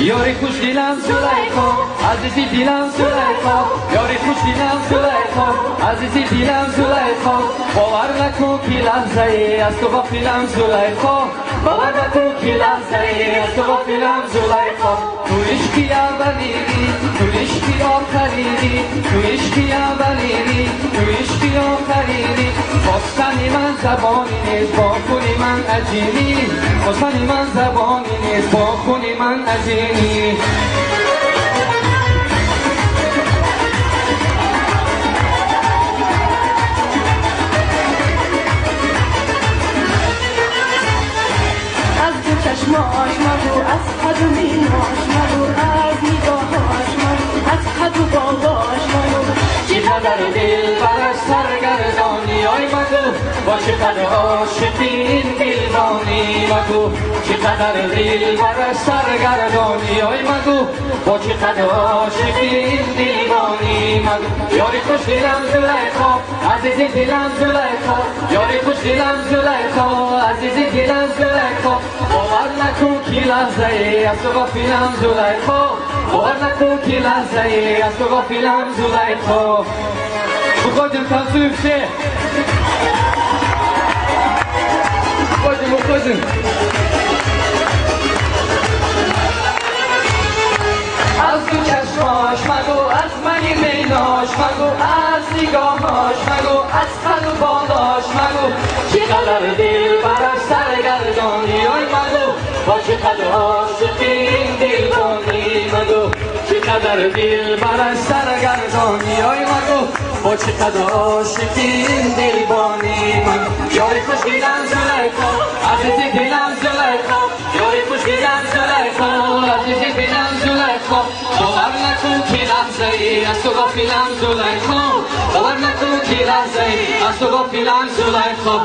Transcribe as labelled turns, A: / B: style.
A: یاری خوش دیلم زلیخا عزیزی دیلم زلیخا یاری خوش دیلم زلیخا عزیزی دیلم زلیخا باور نکن که لحظه ای از تو غافلم زلیخا باور نکن که لحظه ای از تو غافلم زلیخا تو عشقی اولیری تو عشقی آخریری تو عشقی اولیری تو عشقی آخریری خواستنی من زبانی نیست با خونی من عجیبی خواستنی من زبانی نیست با خونی من عجیبی
B: از دو چشماش مگو از حد و میناش مگو از نگاهاش مگو از حد و بالاش مگو
A: چقدر دل برش سرگردانی آی مگو با چقدر عاشقی این دیوانی مگو چقدر دل برش سرگردانی آی مگو با چقدر عاشقی این دیوانی مگو یاری خوش دیلم زلیخا عزیزی دیلم زلیخا یاری خوش دیلم زلیخا عزیزی دیلم زلیخا باور نکن که لحظه ای از تو غافلم زلیخا باور نکن که لحظه ای از تو غافلم زلیخا بخواجم تنصیب شه بخواجم از دو چشماش مگو از منی میناش مگو از نگاهاش مگو از قد و بالاش مگو چقدر دل برش سرگردانی آی مگو با چقدر عاشقی این دیوانی مگو چقدر دل برش سرگردانی آی مگو با چقدر عاشقی این دیوانی مگو یاری خوش دیلم زلیخا عزیزی دیلم زلیخا یاری خوش دیلم زلیخا عزیزی دیلم زلیخا باور نکن که لحظه ای از تو غافلم زلیخا باور نکن که لحظه ای از تو غافلم زلیخا